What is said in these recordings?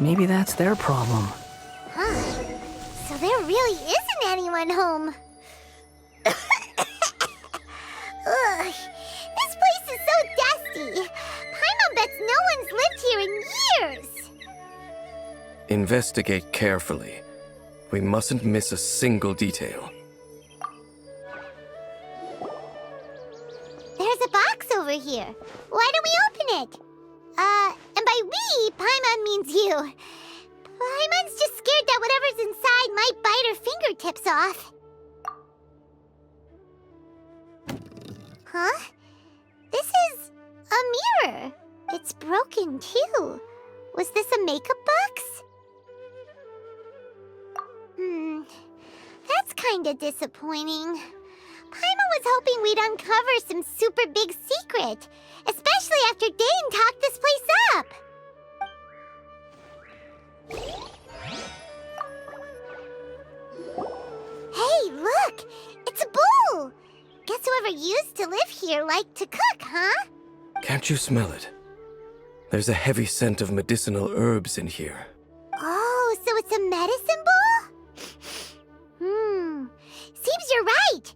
Maybe that's their problem. Huh. So there really isn't anyone home. Ugh. This place is so dusty. Paimon bets no one's lived here in years. Investigate carefully. We mustn't miss a single detail. There's a box over here. Why don't we open it? And by we, Paimon means you. Paimon's just scared that whatever's inside might bite her fingertips off. Huh? This is a mirror. It's broken, too. Was this a makeup box? That's kinda disappointing. Paimon was hoping we'd uncover some super big secret, especially after Dane talked this place up. Hey, look! It's a bowl! Guess whoever used to live here liked to cook, huh? Can't you smell it? There's a heavy scent of medicinal herbs in here. Oh, so it's a medicine bowl? Seems you're right.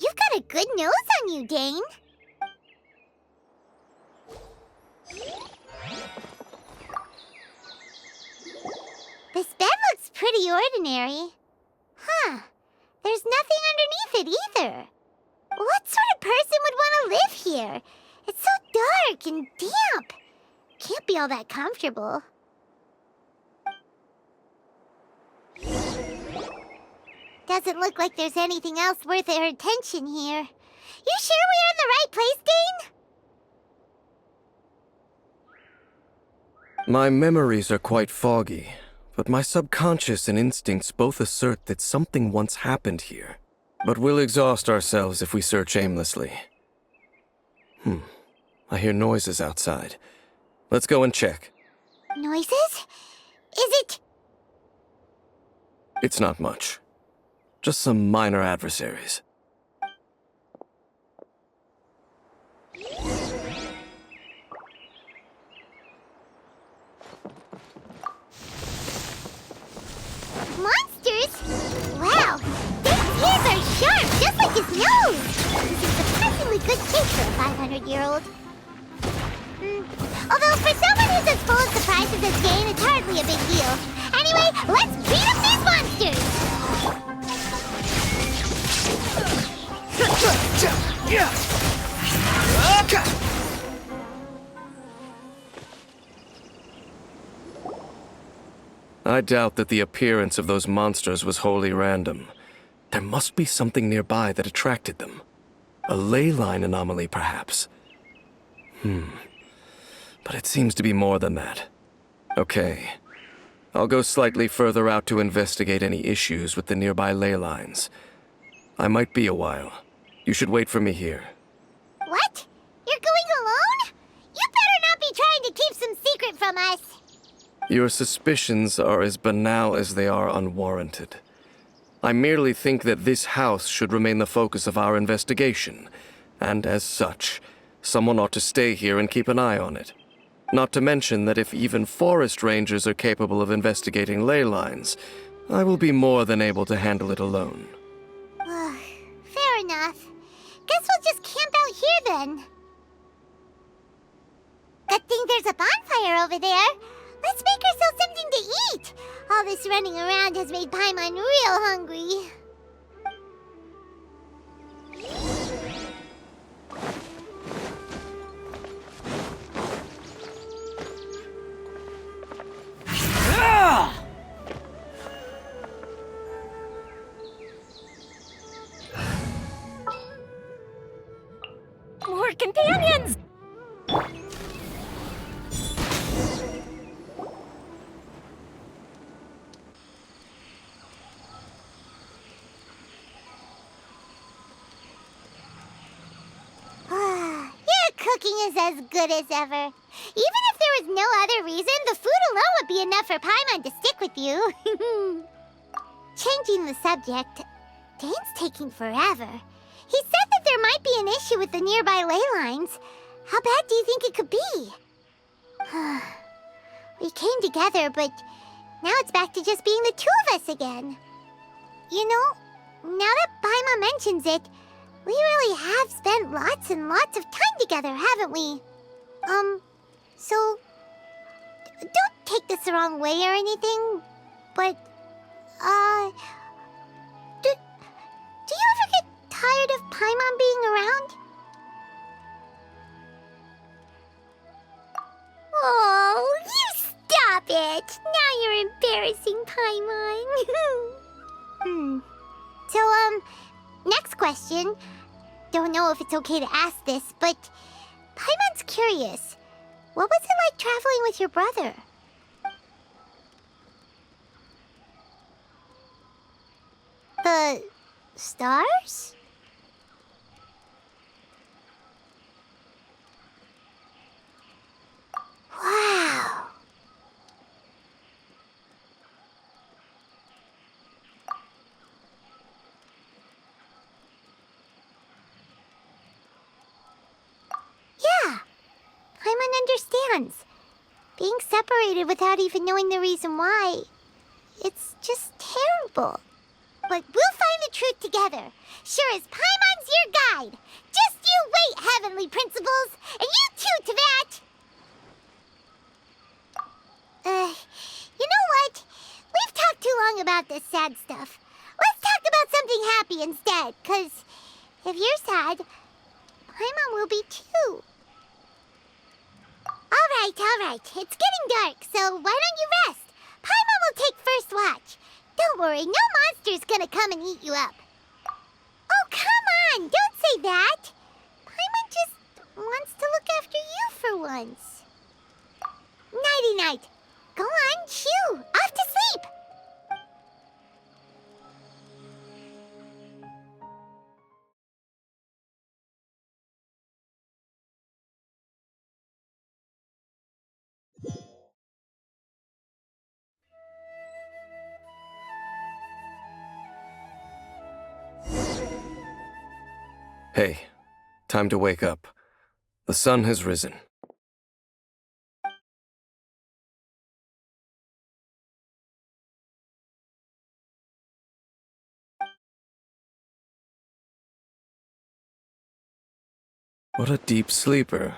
You've got a good nose on you, Dane. This bed looks pretty ordinary. Huh. There's nothing underneath it either. What sort of person would want to live here? It's so dark and damp. Can't be all that comfortable. Doesn't look like there's anything else worth our attention here. You sure we're in the right place, Dane? My memories are quite foggy, but my subconscious and instincts both assert that something once happened here. But we'll exhaust ourselves if we search aimlessly. I hear noises outside. Let's go and check. Noises? Is it... It's not much. Just some minor adversaries. Monsters? Wow! Dane's ears are sharp, just like his nose! He's a surprisingly good kid for a 500-year-old. Although for someone who's as full of surprises as Dane, it's hardly a big deal. Anyway, let's beat up these monsters! I doubt that the appearance of those monsters was wholly random. There must be something nearby that attracted them. A ley line anomaly, perhaps. But it seems to be more than that. Okay. I'll go slightly further out to investigate any issues with the nearby ley lines. I might be a while. You should wait for me here. What? You're going alone? You better not be trying to keep some secret from us. Your suspicions are as banal as they are unwarranted. I merely think that this house should remain the focus of our investigation, and as such, someone ought to stay here and keep an eye on it. Not to mention that if even forest rangers are capable of investigating ley lines, I will be more than able to handle it alone. Fair enough. Guess we'll just camp out here then. Good thing there's a bonfire over there. Let's make ourselves something to eat. All this running around has made Paimon real hungry. More companions! Your cooking is as good as ever. Even if there was no other reason, the food alone would be enough for Paimon to stick with you. Changing the subject, Dane's taking forever. He said that there might be an issue with the nearby ley lines. How bad do you think it could be? We came together, but now it's back to just being the two of us again. You know, now that Paimon mentions it, we really have spent lots and lots of time together, haven't we? So, don't take this the wrong way or anything, but, do you ever get tired of Paimon being around? Oh, you stop it! Now you're embarrassing Paimon. So, next question. Don't know if it's okay to ask this, but Paimon's curious. What was it like traveling with your brother? The stars? Wow. Yeah, Paimon understands. Being separated without even knowing the reason why, it's just terrible. But we'll find the truth together. Sure as Paimon's your guide. Just you wait, Heavenly Principles, and you too, Teyvat. You know what? We've talked too long about this sad stuff. Let's talk about something happy instead, 'cause if you're sad, Paimon will be too. All right. It's getting dark, so why don't you rest? Paimon will take first watch. Don't worry, no monster's gonna come and eat you up. Oh, come on! Don't say that! Paimon just wants to look after you for once. Nighty-night. Go on, shoo! Off to sleep! Hey, time to wake up. The sun has risen. What a deep sleeper.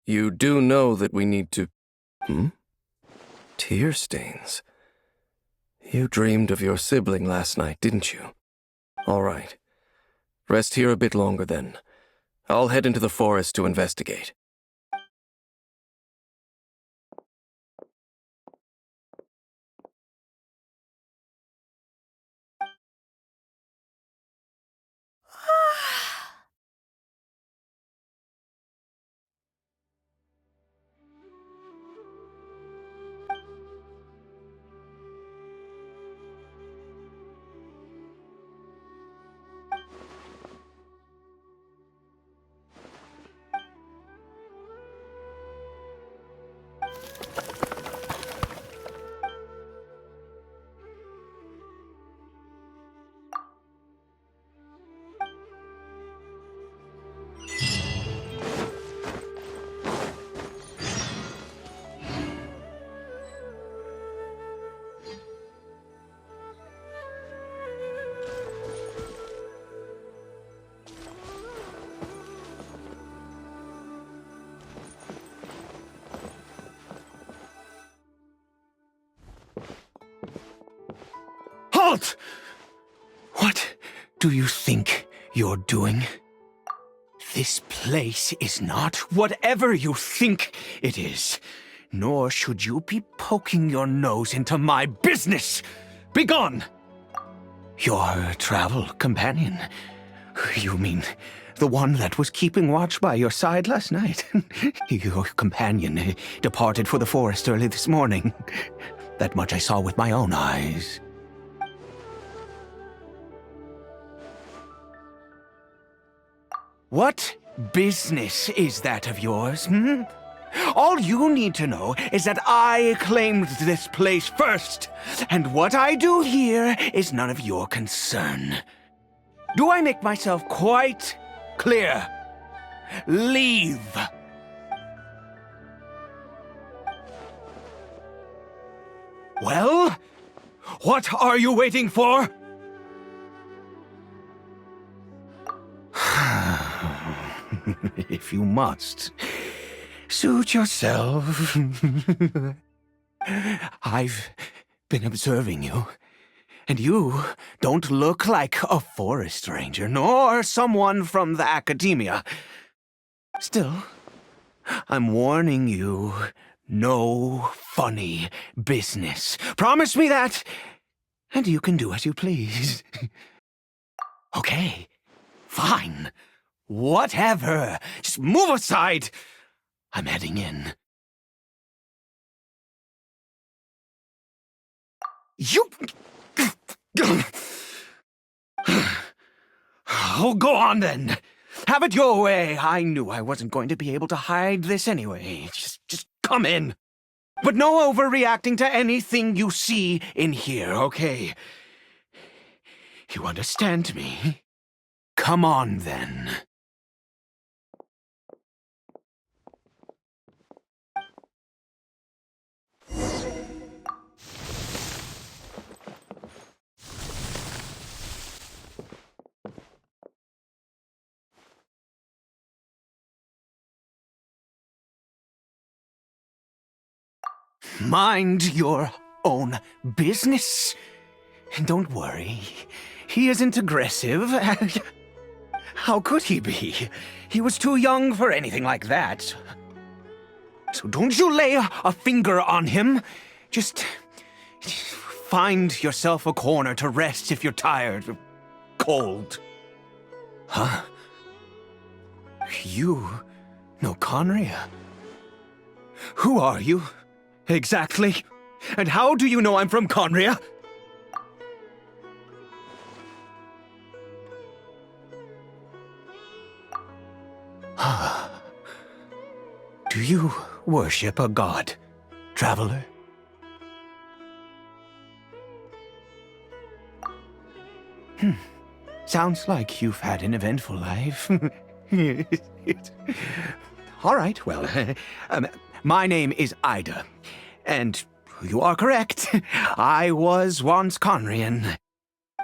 You do know that we need to... Tear stains. You dreamed of your sibling last night, didn't you? All right. Rest here a bit longer then. I'll head into the forest to investigate. Halt! What do you think you're doing? This place is not whatever you think it is, nor should you be poking your nose into my business. Begone! Your travel companion. You mean the one that was keeping watch by your side last night? Your companion departed for the forest early this morning. That much I saw with my own eyes. What business is that of yours, All you need to know is that I claimed this place first, and what I do here is none of your concern. Do I make myself quite clear? Leave. Well, what are you waiting for? If you must, suit yourself. I've been observing you, and you don't look like a forest ranger, nor someone from the academia. Still, I'm warning you, no funny business. Promise me that, and you can do as you please. Okay, fine. Whatever. Just move aside. I'm heading in. You... Oh, go on then. Have it your way. I knew I wasn't going to be able to hide this anyway. Just come in. But no overreacting to anything you see in here, okay? You understand me? Come on then. Mind your own business. And don't worry, he isn't aggressive. How could he be? He was too young for anything like that. So don't you lay a finger on him. Just find yourself a corner to rest if you're tired or cold. Huh? You know Conria? Who are you? Exactly. And how do you know I'm from Conria? Do you worship a god, traveler? Sounds like you've had an eventful life. All right, well, my name is Ida, and you are correct. I was once Conrian.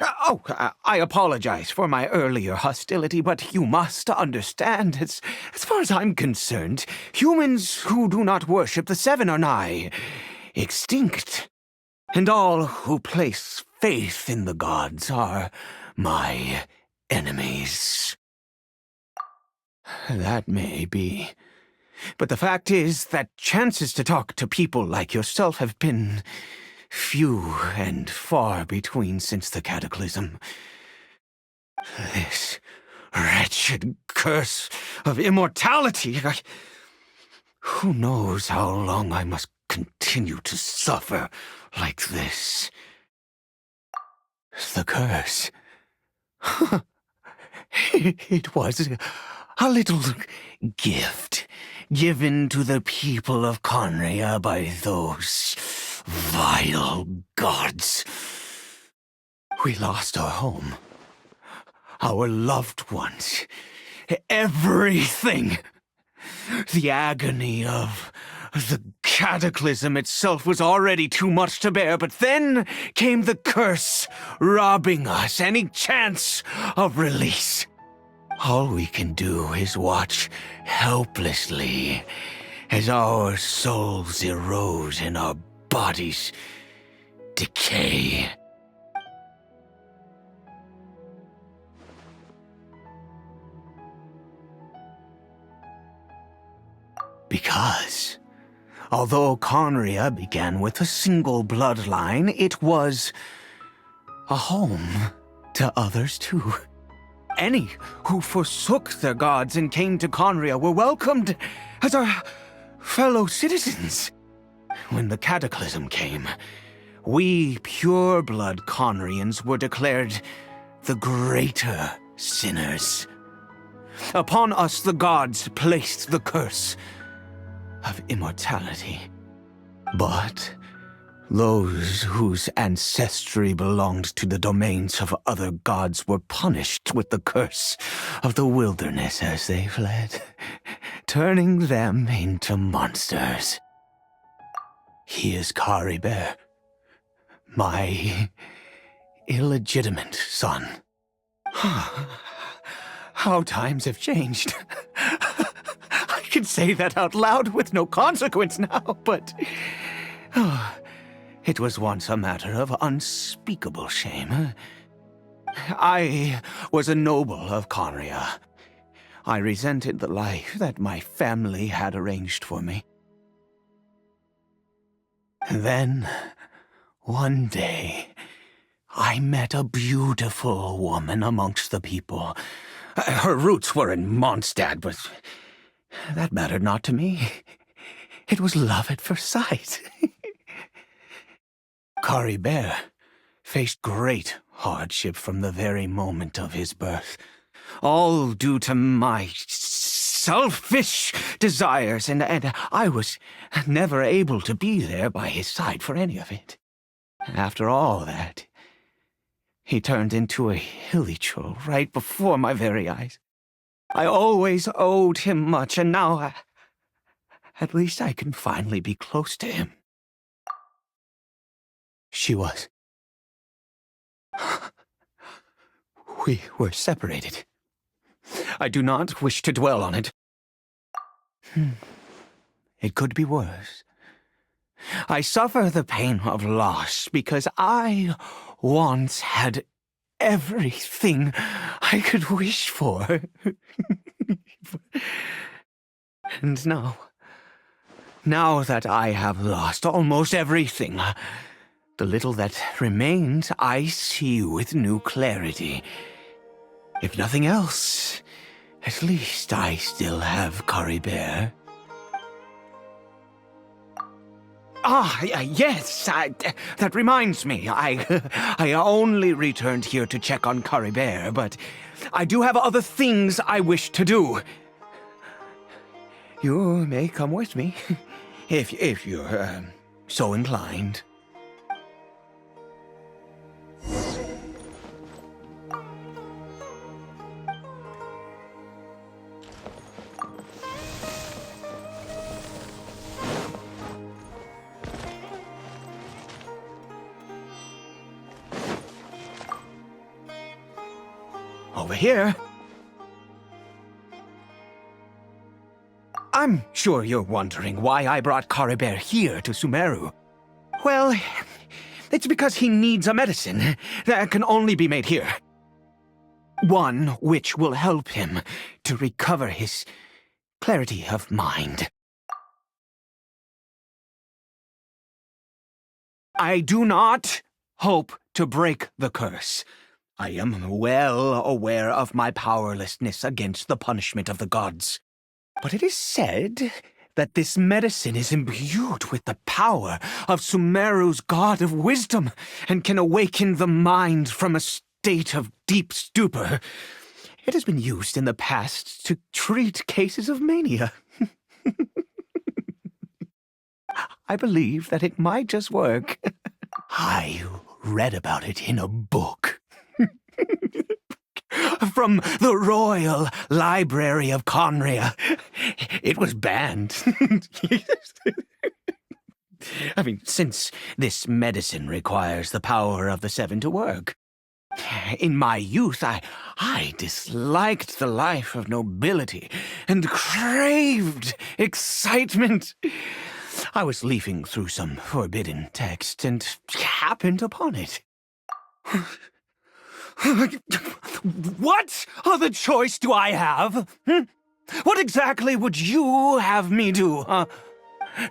I apologize for my earlier hostility, but you must understand, as far as I'm concerned, humans who do not worship the Seven are nigh extinct. And all who place faith in the gods are my enemies. That may be. But the fact is that chances to talk to people like yourself have been few and far between since the cataclysm. This wretched curse of immortality. Who knows how long I must continue to suffer like this? The curse. It was a little gift given to the people of Conria by those vile gods. We lost our home, our loved ones, everything. The agony of the cataclysm itself was already too much to bear, but then came the curse, robbing us any chance of release. All we can do is watch helplessly as our souls erode and our bodies decay. Because, although Conria began with a single bloodline, it was a home to others too. Any who forsook their gods and came to Conria were welcomed as our fellow citizens. When the cataclysm came, we pure-blood Conrians were declared the greater sinners. Upon us the gods placed the curse of immortality. But those whose ancestry belonged to the domains of other gods were punished with the curse of the wilderness as they fled, turning them into monsters. He is Caribert, My illegitimate son. How times have changed. I can say that out loud with no consequence now, but it was once a matter of unspeakable shame. I was a noble of Conria. I resented the life that my family had arranged for me. And then, one day, I met a beautiful woman amongst the people. Her roots were in Mondstadt, but that mattered not to me. It was love at first sight. Caribert faced great hardship from the very moment of his birth, all due to my selfish desires, and I was never able to be there by his side for any of it. After all that, he turned into a hilichurl right before my very eyes. I always owed him much, and now at least I can finally be close to him. She was. We were separated. I do not wish to dwell on it. It could be worse. I suffer the pain of loss because I once had everything I could wish for. And now that I have lost almost everything, the little that remains I see with new clarity. If nothing else, at least I still have Caribert. Yes, that reminds me. I only returned here to check on Caribert, but I do have other things I wish to do. You may come with me, if you're so inclined. Over here. I'm sure you're wondering why I brought Caribert here to Sumeru. Well, it's because he needs a medicine that can only be made here. One which will help him to recover his clarity of mind. I do not hope to break the curse. I am well aware of my powerlessness against the punishment of the gods. But it is said that this medicine is imbued with the power of Sumeru's god of wisdom and can awaken the mind from a state of deep stupor. It has been used in the past to treat cases of mania. I believe that it might just work. I read about it in a book. From the Royal Library of Conria. It was banned. I mean, since this medicine requires the power of the Seven to work. In my youth, I disliked the life of nobility and craved excitement. I was leafing through some forbidden text and happened upon it. What other choice do I have? What exactly would you have me do?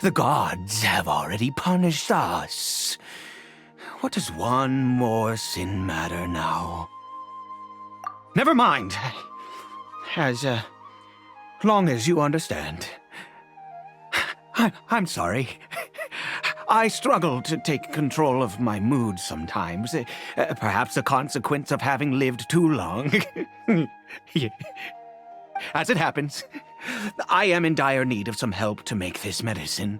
The gods have already punished us. What does one more sin matter now? Never mind. As long as you understand. I'm sorry. I struggle to take control of my mood sometimes. Perhaps a consequence of having lived too long. As it happens, I am in dire need of some help to make this medicine.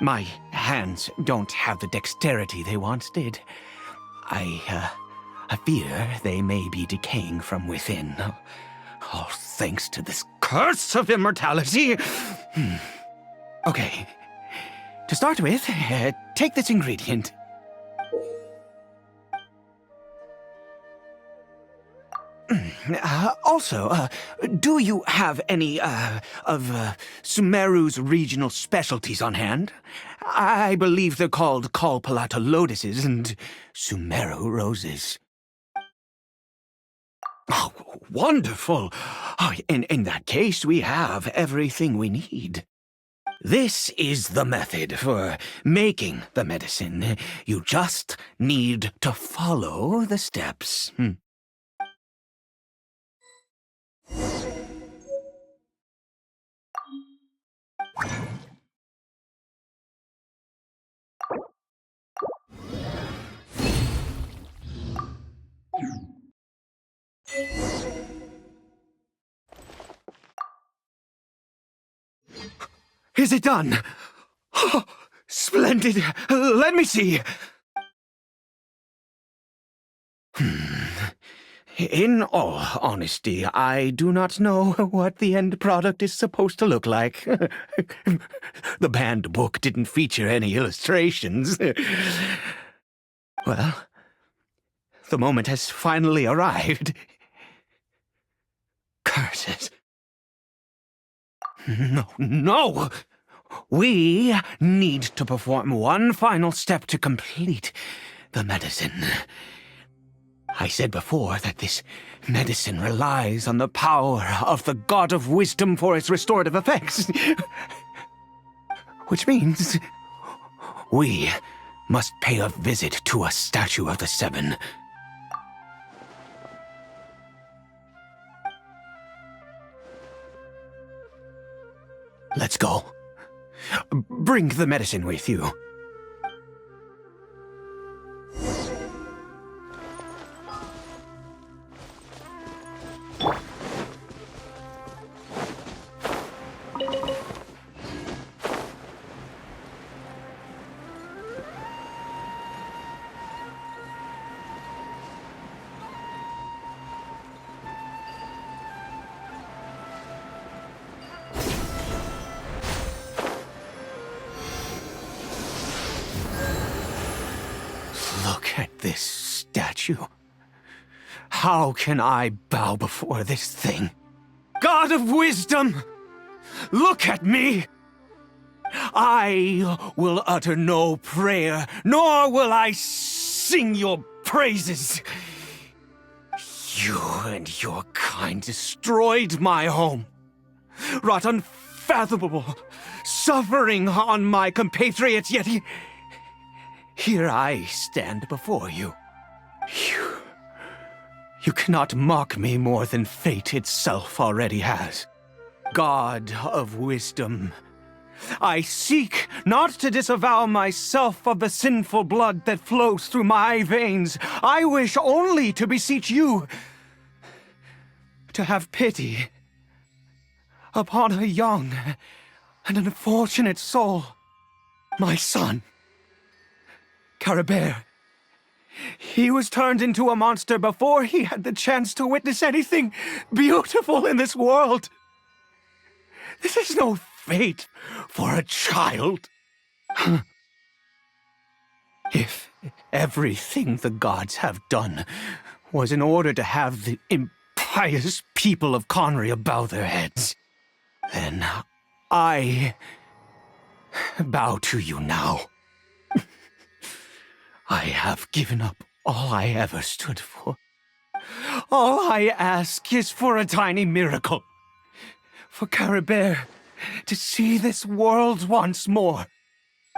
My hands don't have the dexterity they once did. I fear they may be decaying from within. All thanks to this curse of immortality. Okay. To start with, take this ingredient. Also, do you have any, of Sumeru's regional specialties on hand? I believe they're called Kalpalata lotuses and Sumeru roses. Oh, wonderful! Oh, in that case, we have everything we need. This is the method for making the medicine. You just need to follow the steps. Is it done? Oh, splendid! Let me see! In all honesty, I do not know what the end product is supposed to look like. The banned book didn't feature any illustrations. Well, the moment has finally arrived. Curses. No! We need to perform one final step to complete the medicine. I said before that this medicine relies on the power of the God of Wisdom for its restorative effects. Which means we must pay a visit to a statue of the Seven. Let's go. Bring the medicine with you. Look at this statue. How can I bow before this thing? God of Wisdom, look at me! I will utter no prayer, nor will I sing your praises. You and your kind destroyed my home, wrought unfathomable suffering on my compatriots, yet here I stand before you. You cannot mock me more than fate itself already has. God of Wisdom, I seek not to disavow myself of the sinful blood that flows through my veins. I wish only to beseech you to have pity upon a young and unfortunate soul, my son, Caribert. He was turned into a monster before he had the chance to witness anything beautiful in this world. This is no fate for a child. If everything the gods have done was in order to have the impious people of Conria bow their heads, then I bow to you now. I have given up all I ever stood for. All I ask is for a tiny miracle. For Caribert to see this world once more.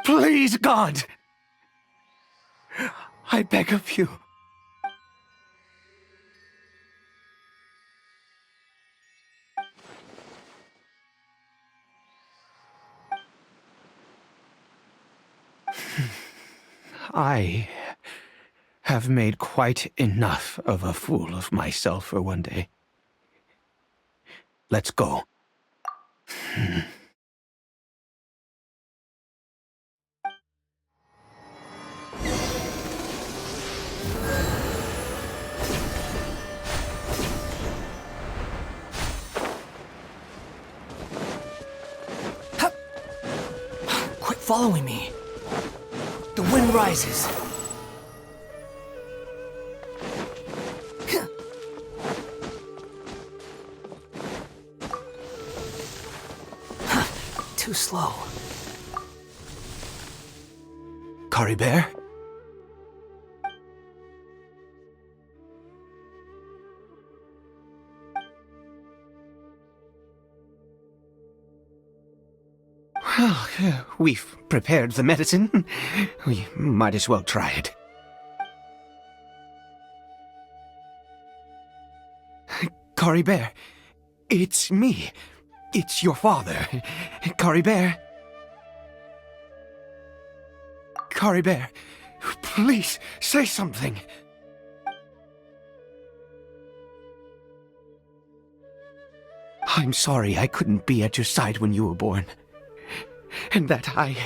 Please, God! I beg of you. I have made quite enough of a fool of myself for one day. Let's go. Quit following me. The wind rises. slow. Caribert? Well, we've prepared the medicine. We might as well try it. Caribert, it's me. It's your father. Caribert. Caribert, please say something. I'm sorry I couldn't be at your side when you were born. And that I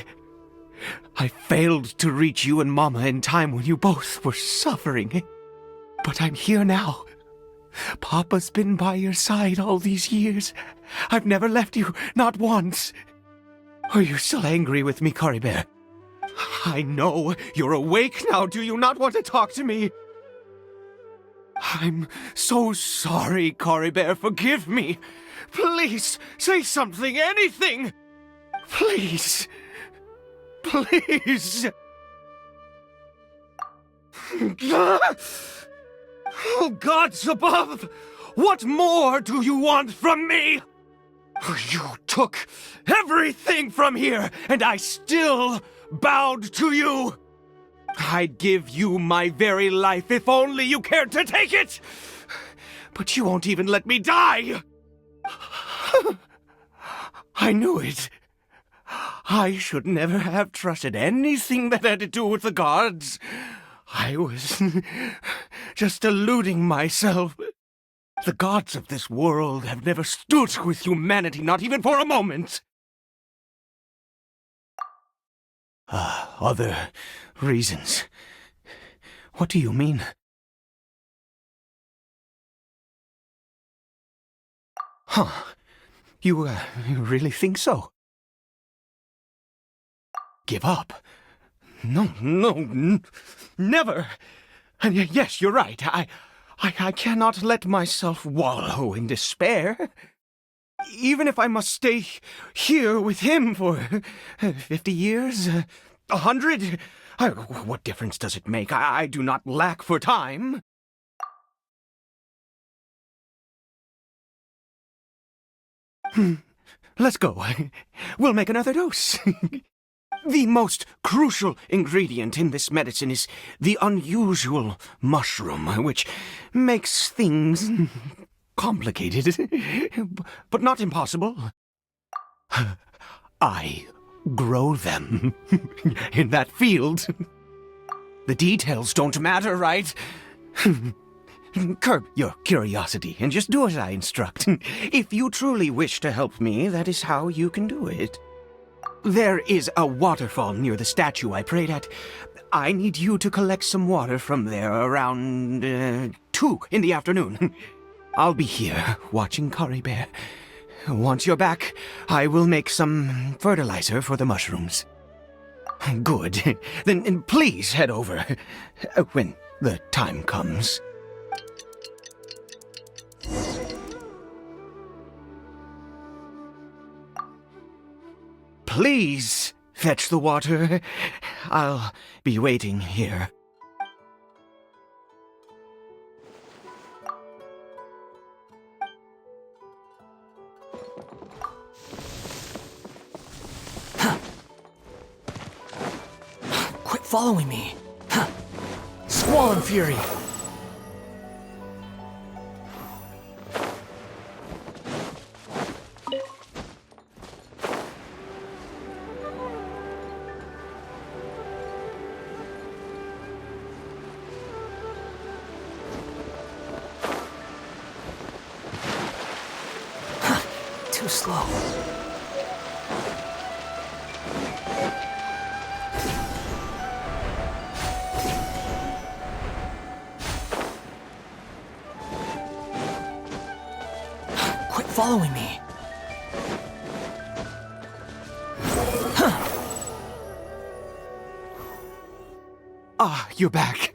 failed to reach you and Mama in time when you both were suffering. But I'm here now. Papa's been by your side all these years. I've never left you, not once. Are you still angry with me, Caribert? I know you're awake now. Do you not want to talk to me? I'm so sorry, Caribert. Forgive me. Please, say something, anything. Please. Please. Oh, gods above! What more do you want from me? You took everything from here, and I still bowed to you. I'd give you my very life if only you cared to take it. But you won't even let me die. I knew it. I should never have trusted anything that had to do with the gods. I was just deluding myself. The gods of this world have never stood with humanity, not even for a moment. Other reasons. What do you mean? Huh. You really think so? Give up? No, never. And yes, you're right. I cannot let myself wallow in despair. Even if I must stay here with him for 50 years, 100, what difference does it make? I do not lack for time. Let's go. We'll make another dose. The most crucial ingredient in this medicine is the unusual mushroom, which makes things complicated, but not impossible. I grow them in that field. The details don't matter, right? Curb your curiosity and just do as I instruct. If you truly wish to help me, that is how you can do it. There is a waterfall near the statue I prayed at. I need you to collect some water from there around 2 in the afternoon. I'll be here watching Caribert. Once you're back, I will make some fertilizer for the mushrooms. Good. Then please head over when the time comes. Please fetch the water. I'll be waiting here. Quit following me. Squall and fury. Too slow. Quit following me. You're back.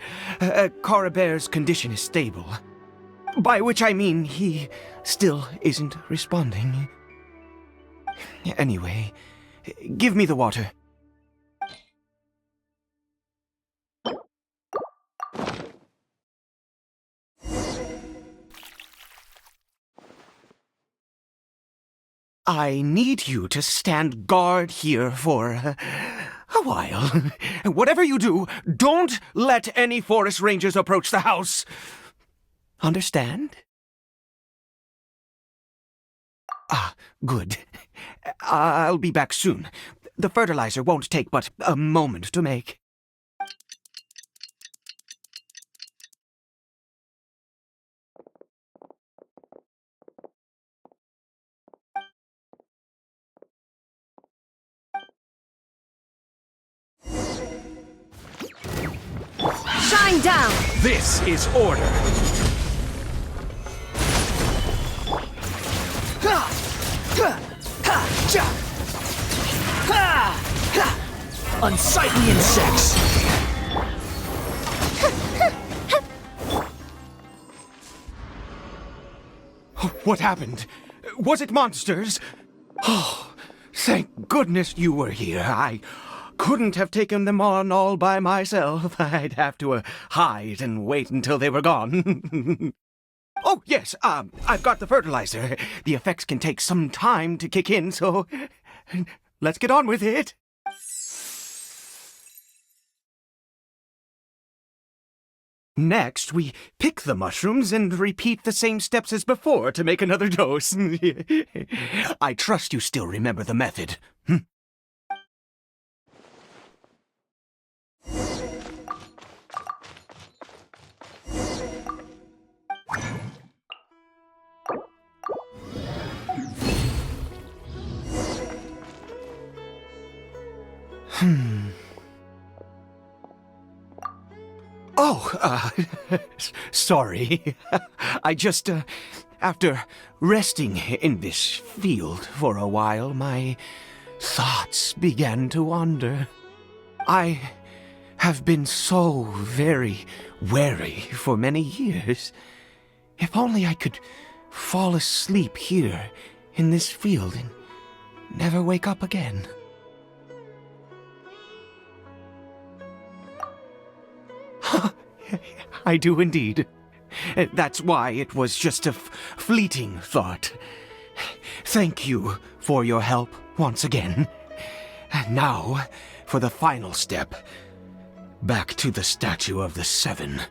Caribert's condition is stable. By which I mean he still isn't responding. Anyway, Give me the water. I need you to stand guard here for a while. Whatever you do, don't let any forest rangers approach the house. Understand? Ah, good. I'll be back soon. The fertilizer won't take but a moment to make. Shine down! This is order. Unsightly insects! What happened? Was it monsters? Oh, thank goodness you were here. I couldn't have taken them on all by myself. I'd have to hide and wait until they were gone. Oh, yes, I've got the fertilizer. The effects can take some time to kick in, so let's get on with it. Next, we pick the mushrooms and repeat the same steps as before to make another dose. I trust you still remember the method. Oh, sorry. I just, after resting in this field for a while, my thoughts began to wander. I have been so very wary for many years. If only I could fall asleep here in this field and never wake up again. I do indeed. That's why it was just a fleeting thought. Thank you for your help once again. And now, for the final step. Back to the Statue of the Seven.